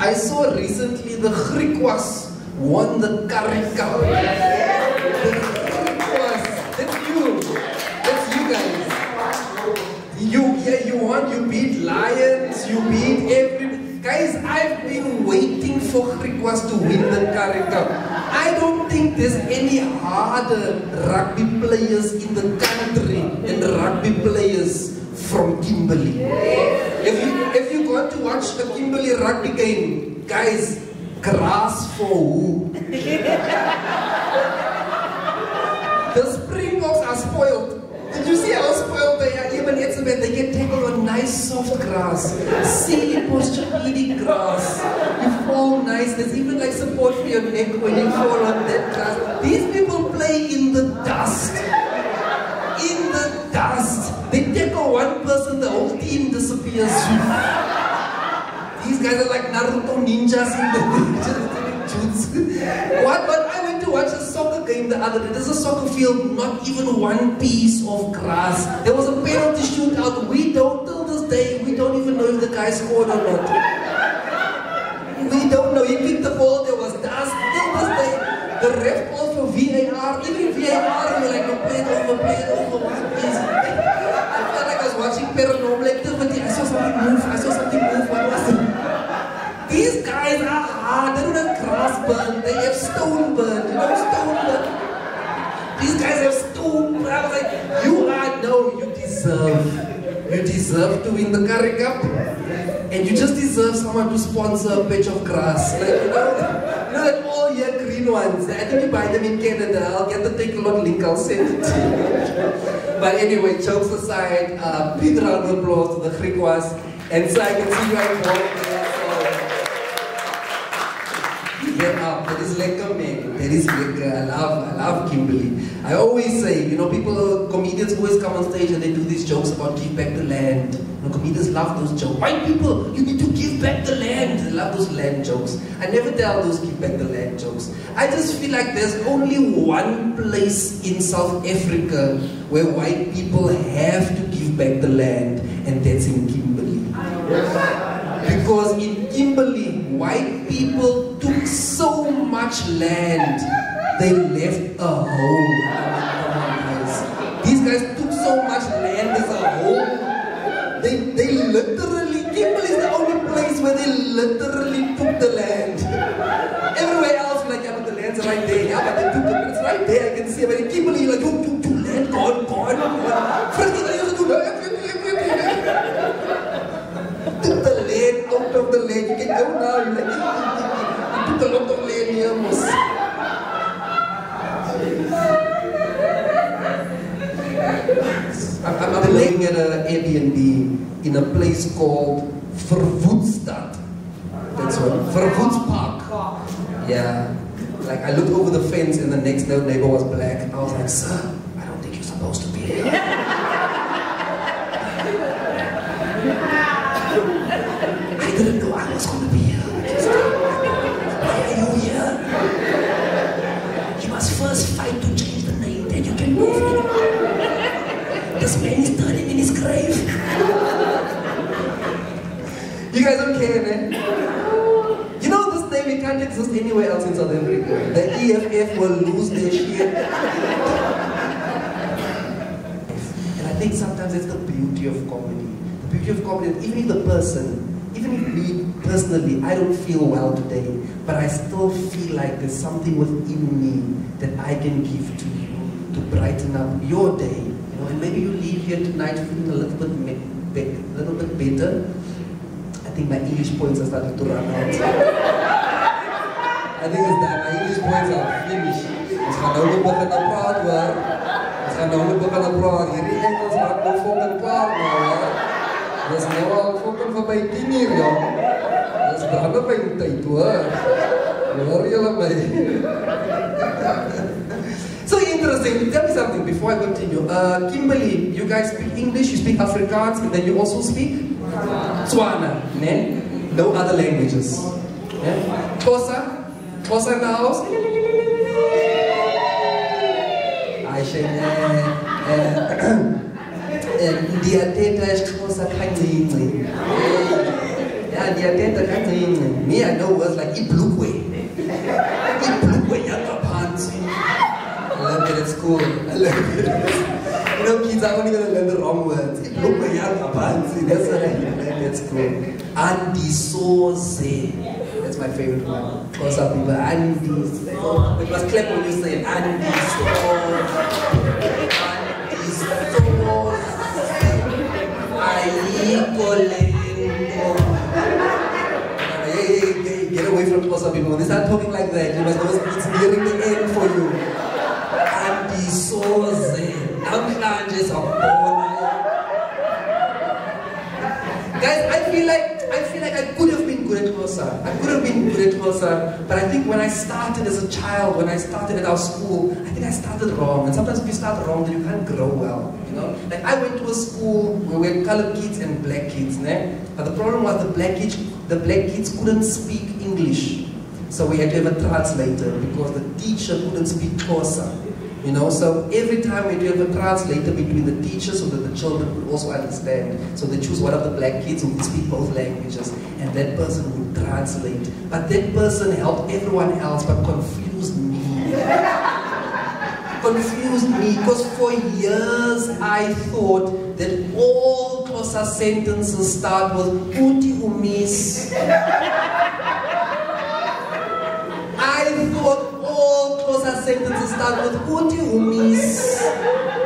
I saw recently the Griquas won the Currie Cup. The Griquas, that's you. That's you guys. You won, you beat Lions, you beat every... Guys, I've been waiting for Griquas to win the Currie Cup. I don't think there's any harder rugby players in the country than the rugby players from Kimberley. If you go to watch the Kimberley rugby game, guys, grass for who? The Springboks are spoiled. Did you see how spoiled they are? Even at they get tackled on nice soft grass. Silly posture-eating grass. You fall nice. There's even like support for your neck when you fall on that grass. These people play in the dust. In the dust. They tackle one person, the whole team disappears. These guys are like Naruto ninjas in the jutsu. What? But I went to watch a soccer game the other day. There's a soccer field, not even one piece of grass. There was a penalty shootout. We don't, till this day, we don't even know if the guy scored or not. We don't know. He kicked the ball, there was dust. Till this day, the ref called for VAR. Even VAR, you're like, no, play it over. What is it? I felt like I was watching Paranormal Activity. I saw something move. What was it? These guys are hard. They don't have grass burn. They have stone burn. You know stone burn? These guys have stone burn. I was like, you deserve to win the Currie Cup. And you just deserve someone to sponsor a patch of grass. Like, you know that all year green ones. I think you buy them in Canada. I'll get the Takealot link. I'll send it to you. But anyway, jokes aside, big round of applause to the Griquas. And so I can see you at home. That is lekker, man. That is lekker. I love Kimberley. I always say, you know, comedians always come on stage and they do these jokes about give back the land. You know, comedians love those jokes. White people, you need to give back the land. They love those land jokes. I never tell those give back the land jokes. I just feel like there's only one place in South Africa where white people have to give back the land, and that's in Kimberley. Because in Kimberley, white people took so much land, they left a hole. These guys took so much land as a hole. They literally, Kimberley is the only place where they literally took the land. Everywhere else, like, yeah, but the land's right there. Yeah, but they took it, it's right there. I can see it. But in Kimberley, you're like, to land, gone. First thing I used to do, took the land out of the land. You can go now. You're like, you took a lot of land here, Mos. I'm living at an Airbnb in a place called Verwoeststad. That's what, Verwoestspark. Yeah. Like, I looked over the fence and the next neighbor was black. I was like, sir, I don't think you're supposed to be here. I didn't know I was going to be here. Why are you here? You must first fight to change the name, then you can move in. This man is turning in his grave. You guys don't care, man? You know this name, it can't exist anywhere else in South Africa. The EFF will lose their shit. And I think sometimes it's the beauty of comedy. The beauty of comedy, even if the person, even if me personally, I don't feel well today, but I still feel like there's something within me that I can give to you to brighten up your day. You know, and maybe you leave here tonight feeling a little bit better. I think my English points are starting to run out. I think it's that my English points are finished. Ons gaan nou net begin praat hoor. Ons gaan nou net begin praat. Hierdie Engels raak nou fucking klaar nou hoor. Dis nou al fucking vir my 10 uur ja. Dis brande by die tyd hoor. Hoor julle my? So interesting. Tell me something before I continue. Kimberley, you guys speak English, you speak Afrikaans, and then you also speak Tswana, ne? No other languages. Yeah? Xhosa? Xhosa in the house? Aisha, ndiyathetha isiXhosa kancinci. Yeah, Me, I know words like Iplukwe. Iplukwe Yakapansi. I learned it at school. I learned it. You know, kids are only going to learn the wrong words. Iplukwe Yakapansi. That's what I learned at school. Andisoze. That's my favorite one. Because some people, Andisoze. It was clap when you say Andisoze. Andisoze. Hey, get away from Xhosa people. When they start talking like that, you must know it's nearing the end for you. Andisoze. Namhlanje sabona. Guys, I feel like I could have been good at Xhosa. I could have been good at Xhosa, but I think when I started as a child, when I started at our school, I think I started wrong. And sometimes if you start wrong, then you can't grow well. You know? Like I went to a school where we had colored kids and black kids, né? But the problem was the black kids couldn't speak English. So we had to have a translator because the teacher couldn't speak Xhosa. You know, so every time we do have a translator between the teachers so that the children could also understand. So they choose one of the black kids who could speak both languages, and that person would translate. But that person helped everyone else, but confused me. Confused me, because for years I thought that all Xhosa sentences start with Uti Umis. I thought all Xhosa sentences start with Uti Umis.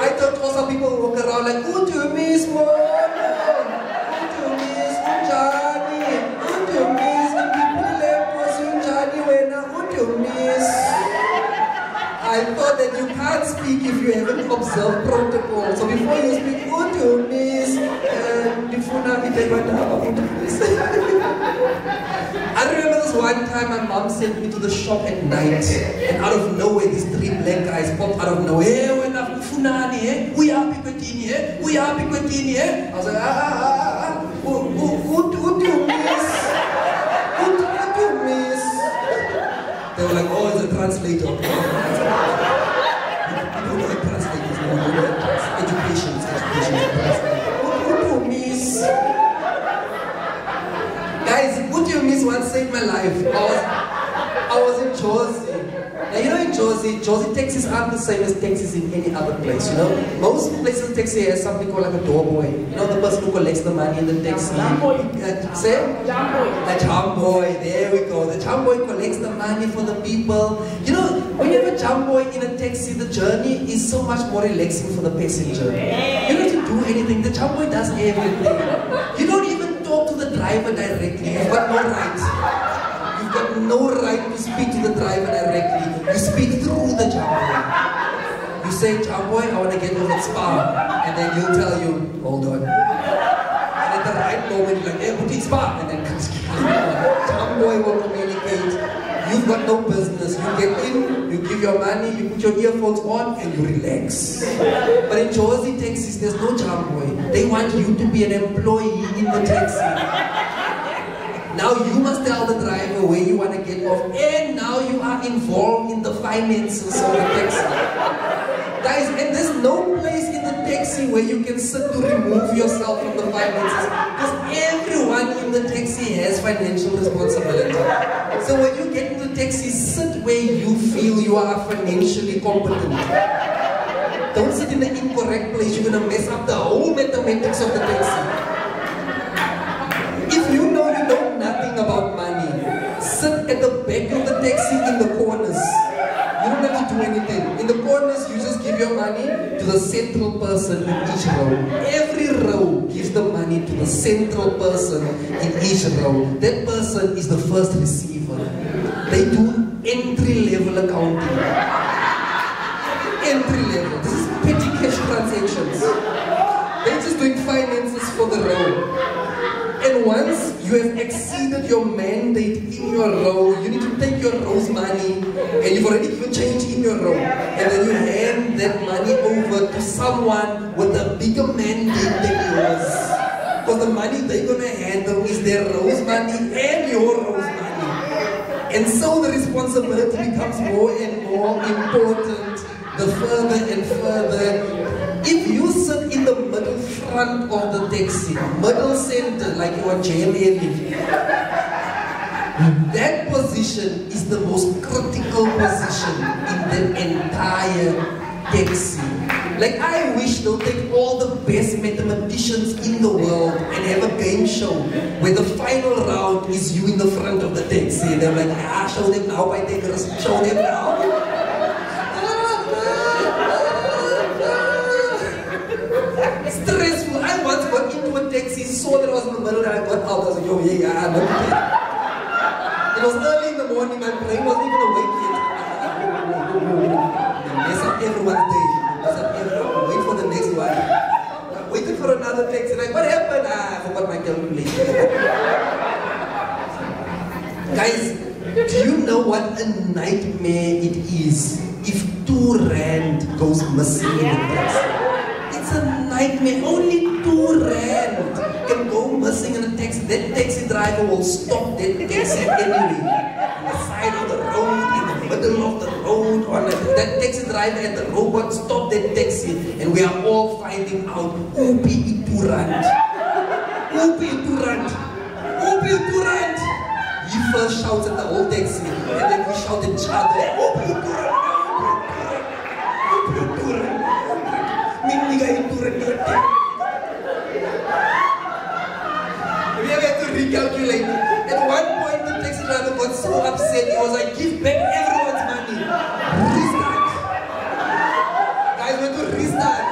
I thought Xhosa people walk around like Uti Umis, Mono, Uti Umis, Unjani, Uti Umis, Nkipule Kosi Unjani Wena, Uti Umis. I thought that you can't speak if you haven't observed protocol. So before you speak Uti Umis, Ndifuna Itebanaba Uti Umis. I remember this one time my mom sent me to the shop at night, and out of nowhere these three black guys popped out of nowhere. Hey, we're not Funani, eh? We are Piquetini, eh? We are Piquetini, eh? I was like, what do you miss? What do you miss? They were like, oh, it's a translator. You don't know translators, no, you know, education. What do you miss? Guys, Uti Umis once saved my life. I was in Jozi. Now you know in Jozi taxis aren't the same as taxis in any other place, you know? Most places taxi has something called like a doorboy. You know, the person who collects the money in the taxi. Say? The jamboy, there we go. The jamboy collects the money for the people. You know, when you have a jamboy in a taxi, the journey is so much more relaxing for the passenger. You don't have to do anything. The jamboy does everything. You don't even talk to the driver directly. You've got no right. You've got no right to speak to the driver directly. You speak through the jamboy. You say, jamboy, I want to get over at Spa. And then he'll tell you, hold on. And at the right moment, you're like, hey, Uti Spa. And then jamboy will communicate. You've got no business. You get in, you give your money, you put your earphones on, and you relax. But in Jozi taxis, there's no jamboy. They want you to be an employee in the taxi. Now you must tell the driver where you want to get off, and now you are involved in the finances of the taxi. Guys, and there's no place in the taxi where you can sit to remove yourself from the finances, because everyone in the taxi has financial responsibility. So when you get in the taxi, sit where you feel you are financially competent. Don't sit in the incorrect place, you're going to mess up the whole mathematics of the taxi. If you know you know nothing about money, sit at the back of the taxi in the corners. You don't have to do anything. In the corners, you just give your money to the central person in each row. Every row gives the money to the central person in each row. That person is the first receiver. They do entry-level accounting. Entry-level. This is petty cash transactions. They're just doing finances for the row. And once you have exceeded your mandate in your row, you need to take your row's money, and you've already given change in your row, and then you hand that money over to someone with a bigger mandate than yours. Because the money they're going to handle is their row's money and your row's money. And so the responsibility becomes more and more important the further and further. If you sit in the middle front of the taxi, middle center, like you are JMA. That position is the most critical position in the entire taxi. Like, I wish they'll take all the best mathematicians in the world and have a game show where the final round is you in the front of the taxi. They're like, show them now, I take risks, show them now. Stressful. I once got into a taxi, saw that I was in the middle, and I got out. I was like, yo, yeah, I'm not dead. It was early in the morning, my brain wasn't even awake yet. Mess up everyone's day. Mess up everyone. Wait for the next one. I'm waiting for another taxi. Like, what happened? I forgot my calculator. Guys, do you know what a nightmare it is if 2 rand goes missing in the taxi? It's a nightmare. Only 2 rand can go missing in a taxi. That taxi driver will stop that taxi anyway. On the side of the road, in the middle of the road, that taxi driver and the robot stop that taxi, and we are all finding out Upi 2 rand. Upi 2 rand. Upi 2 rand. He first shouts at the whole taxi, and then we shout at each other, Upi 2 rand. Upi 2 rand. We have to recalculate. At one point, the taxi driver got so upset, he was like, give back everyone's money. Restart. Guys, we had to restart.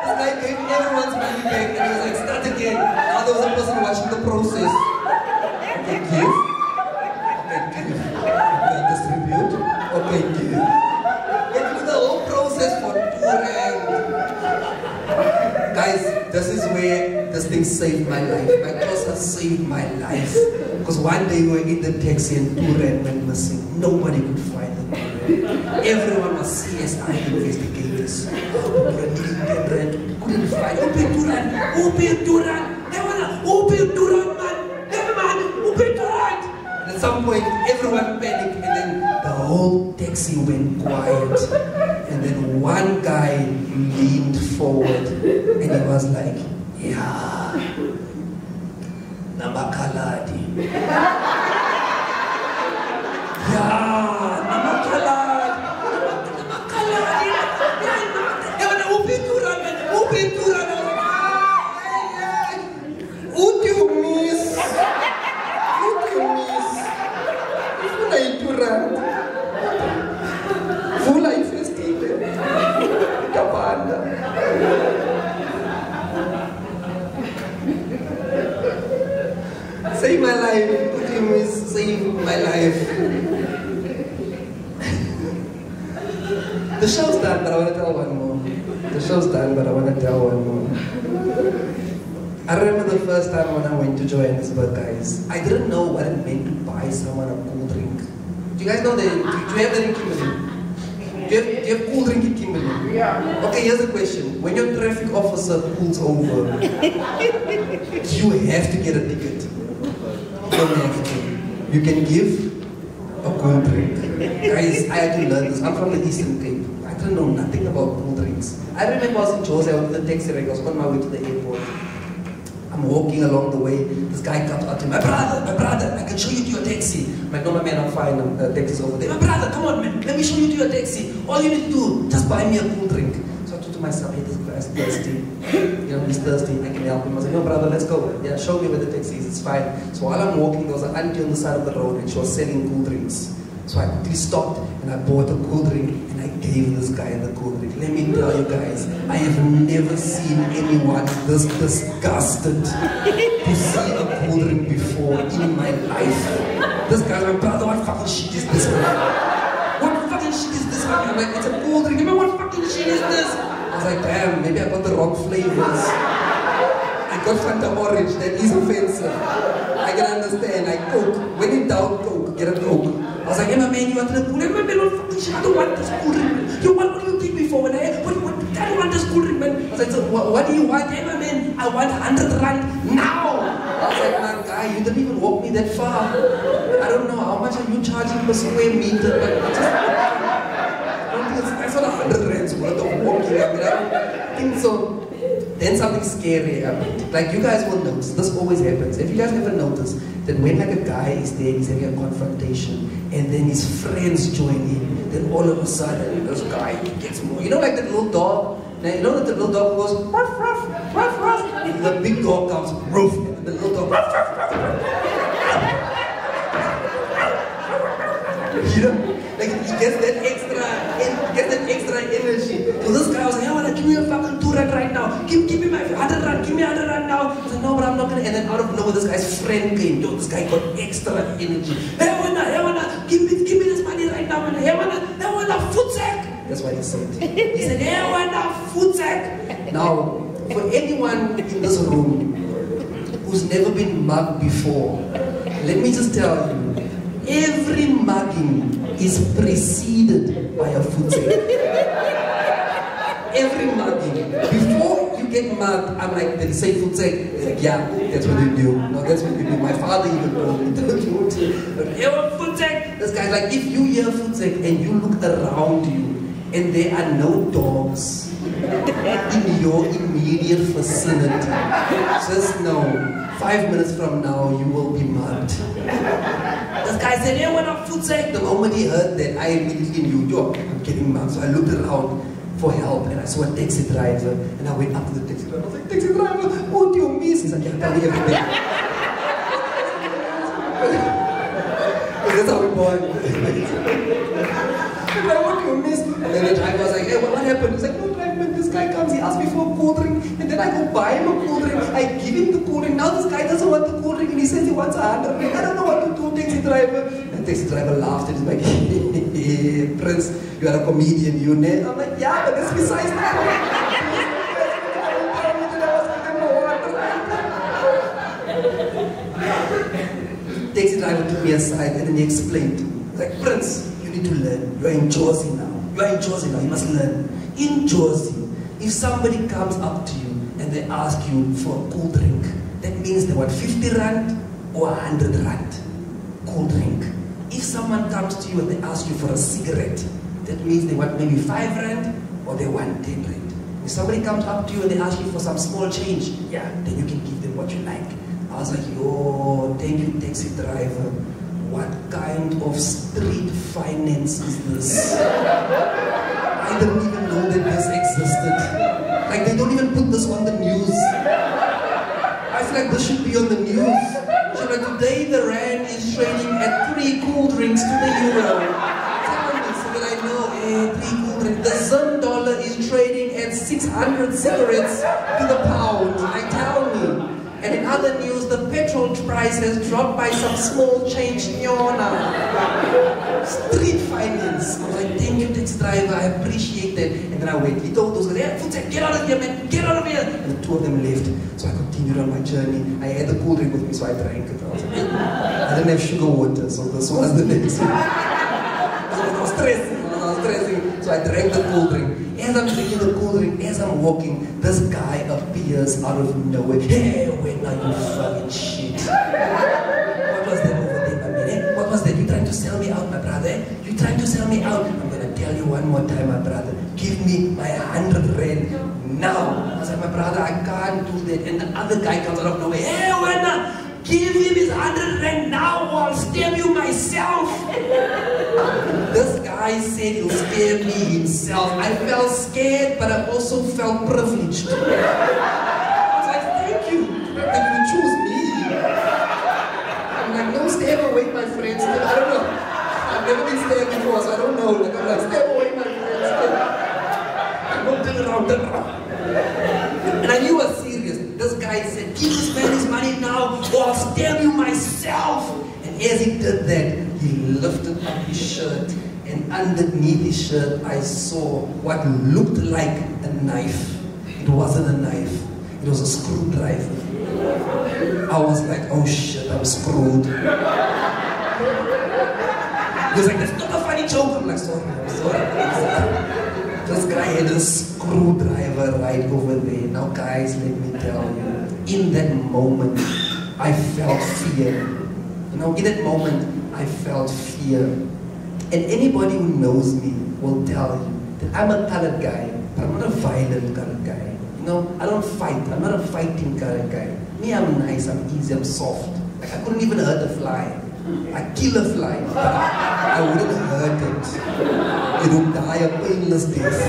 This guy gave everyone's money back, and he was like, start again. Now there was a person watching the process. Okay, give. Okay, give. Okay, distribute. Okay, give. We had to do the whole process for 2 rand. Guys, this is where this thing saved my life. My closet saved my life. Because one day we were in the taxi and 2 rand went missing. Nobody could find the 2 rand. Everyone was CSI investigators. Oh, 10 rand. Couldn't find. Open 2 rand. Open 2 rand. Open 2 rand, man. Never mind. Open 2 rand. And at some point, everyone panicked, and then the whole taxi went quiet. And then one guy leaned forward and he was like, yeah, Namakaladi. Yeah, Namakaladi. Namakaladi. Yeah, open to run, open to run. What you miss? What you miss? Full I to run. Full I festive. Kabanda. Save my life. What do you miss? Save my life. The show's done, but I want to tell one more. The show's done, but I want to tell one more. I remember the first time when I went to Johannesburg, guys. I didn't know what it meant to buy someone a cool drink. Do you guys know that? Do you have that in Kimberley? Do you have cool drink in Kimberley? Yeah. Okay, here's the question. When your traffic officer pulls over, you have to get a ticket. You don't have to. You can give a cool drink. Guys, I had to learn this. I'm from the Eastern Cape. I didn't know nothing about cool drinks. I remember I was in Jose, I went to the taxi rank. I was on my way to the airport. I'm walking along the way, this guy comes up to me, my brother, I can show you to your taxi. I'm like, no, my man, I'm fine, taxi's over there. My brother, come on, man, let me show you to your taxi. All you need to do, just buy me a cool drink. So I thought to myself, hey, this guy's thirsty. You know, he's thirsty, I can help him. I was like, no, brother, let's go. Yeah, show me where the taxi is, it's fine. So while I'm walking, there was an auntie on the side of the road and she was selling cool drinks. So I quickly stopped and I bought a cool drink and I gave this guy the cool drink. Let me tell you guys, I have never seen anyone this disgusted to see a cool drink before in my life. This guy's like, brother, what fucking shit is this, man? What fucking shit is this, man? I'm like, it's a cool drink. Man, what fucking shit is this? I was like, damn, maybe I got the wrong flavors. I got Fanta Orange, that is offensive. I can understand, like Coke. When in doubt, Coke, get a Coke. I was like, hey, my man, you want the cool drink? My man, what fucking shit? I don't want this cool drink. Yo, what do you think before? When I don't want this cool drink, man. I was like, so what do you want? Hey, my man, I want 100 rand now. I was like, man, guy, you didn't even walk me that far. I don't know, how much are you charging per square meter? But I don't think it's not 100 rands worth of walking. I mean, I don't think so. Then something scary happened. Like, you guys will notice, this always happens. If you guys ever notice that when like a guy is there, he's having a confrontation, and then his friends join in, then all of a sudden, this guy gets more. You know, like that little dog? Now, you know that the little dog goes, ruff, ruff, ruff, ruff, and the big dog comes, roof, and the little dog, ruff, ruff, ruff, ruff. You know, like he gets that extra energy. So this guy was like, hey, give me a fucking 2 rand right now. Give me my 100 rand, give me 100 rand now. I was like, no, but I'm not gonna. And then out of nowhere, this guy's friend came. Yo, this guy got extra energy. Hey, wanna, give me this money right now. Hey, wanna, food sack. That's what he said. He said, hey, wanna, food sack. Now, for anyone in this room who's never been mugged before, let me just tell you, every mugging is preceded by a food sack. Every mugging. Before you get mugged, I'm like, did he say food sack? He's like, yeah, that's what they do. No, that's what they do. My father even told me, don't do it. You want food sack? This guy's like, if you hear food sack and you look around you and there are no dogs in your immediate vicinity, just know, 5 minutes from now, you will be mugged. This guy said, hey, what up, food sack? The moment he heard that, I immediately knew, yo, I'm getting mugged. So I looked around for help, and I saw a taxi driver, and I went up to the taxi driver. I was like, taxi driver, what do you miss? He's like, yeah, tell me everything. That's how we born. I'm like, what do you miss? And then the driver was like, hey, what happened? He's like, no, driver, this guy comes, he asks me for a cool drink, and then I go buy him a cool drink, I give him the cool drink. Now this guy doesn't want the cool drink, and he says he wants 100 rand. I don't know what to do, taxi driver. And the taxi driver laughed, and he's like, hey, Prince, you are a comedian, you know? I'm like, yeah, but that's besides the point. Taxi driver took me aside, and then he explained, he's like, Prince, you need to learn. You are in Jersey now. You must learn. In Jersey, if somebody comes up to you and they ask you for a cool drink, that means they want 50 rand or 100 rand. Cool drink. If someone comes to you and they ask you for a cigarette, that means they want maybe 5 rand or they want 10 rand. If somebody comes up to you and they ask you for some small change, yeah, then you can give them what you like. I was like, yo, thank you, taxi driver. What kind of street finance is this? I didn't even know that this existed. Like, they don't even put this on the news. I feel like this should be on the news. So like, today the rand is trading at 3 cool drinks to the euro. Tell me, so that I know, 3 cool drinks. The Zim dollar is trading at 600 cigarettes to the pound. Like, tell me. And in other news, the petrol price has dropped by some small change. Street finance. I was like, thank you, taxi driver, I appreciate that. And then I went. He told those guys, yeah, food sack, get out of here, man, get out of here. And the 2 of them left. So I continued on my journey. I had the cool drink with me, so I drank it. I was like, I didn't have sugar water, so this was the next one. I was stressing. So I drank the cool drink. As I'm drinking the cool drink, as I'm walking, this guy appears out of nowhere. Hey, when are you fucking shit? What was that over there, my man? What was that? You trying to sell me out, my brother? You trying to sell me out? I'm gonna tell you one more time, my brother. Give me my 100 rand now. I was like, my brother, I can't do that. And the other guy comes out of nowhere. Hey, Wenna, give him his 100 rand now or I'll stab you myself. This guy said he'll scare me himself. I felt scared, but I also felt privileged. I was like, thank you that you choose me. I'm like, no, stay away, my friends. I don't know. I've never been stabbed before, so I don't know. Like, I'm like, stay away, my friends. Don't turn around. And I knew he was serious. This guy said, give this man his money now, or I'll stab you myself. And as he did that, he lifted up his shirt, and underneath his shirt I saw what looked like a knife. It wasn't a knife, it was a screwdriver. I was like, oh shit, I'm screwed. He was like, that's not a funny joke. I'm like, sorry. This guy had a screwdriver right over there. Now guys, let me tell you, in that moment, I felt fear. You know, in that moment, I felt fear. And anybody who knows me will tell you that I'm a colored guy, but I'm not a violent colored guy. No, I don't fight. I'm not a fighting kind of guy. Me, I'm nice, I'm easy, I'm soft. Like, I couldn't even hurt a fly. I kill a fly, but I wouldn't hurt it. It would die a painless death.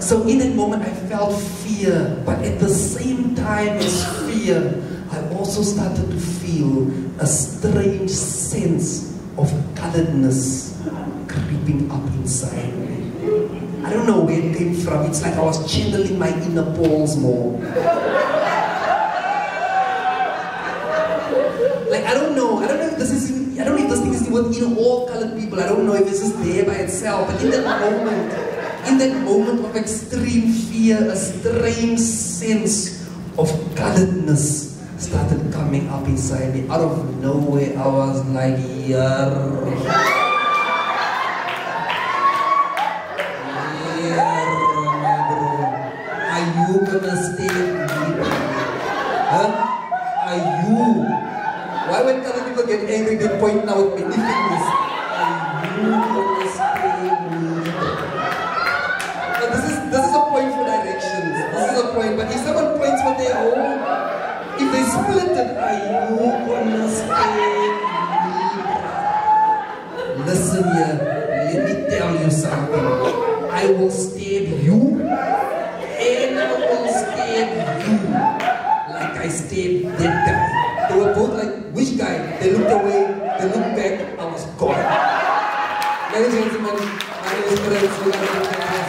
So in that moment, I felt fear, but at the same time as fear, I also started to feel a strange sense of coloredness creeping up inside me. I don't know where it came from. It's like I was channeling my inner Pauls more. Like, I don't know if this thing is within all colored people. I don't know if this is there by itself. But in that moment of extreme fear, a strange sense of coloredness started coming up inside me. Out of nowhere, I was like, are you gonna stay with me? Huh? Are you? Why when colored people get angry, they point out many fingers? Are you gonna stay with me? Now this is a point for directions. This is a point, but if someone points for their own, if they split it, are you gonna stay with me? Listen here, let me tell you something. I will stab you, and I will stab you like I stabbed that guy. They were both like, which guy? They looked away, they looked back, I was gone. Ladies and gentlemen, my name is Prince.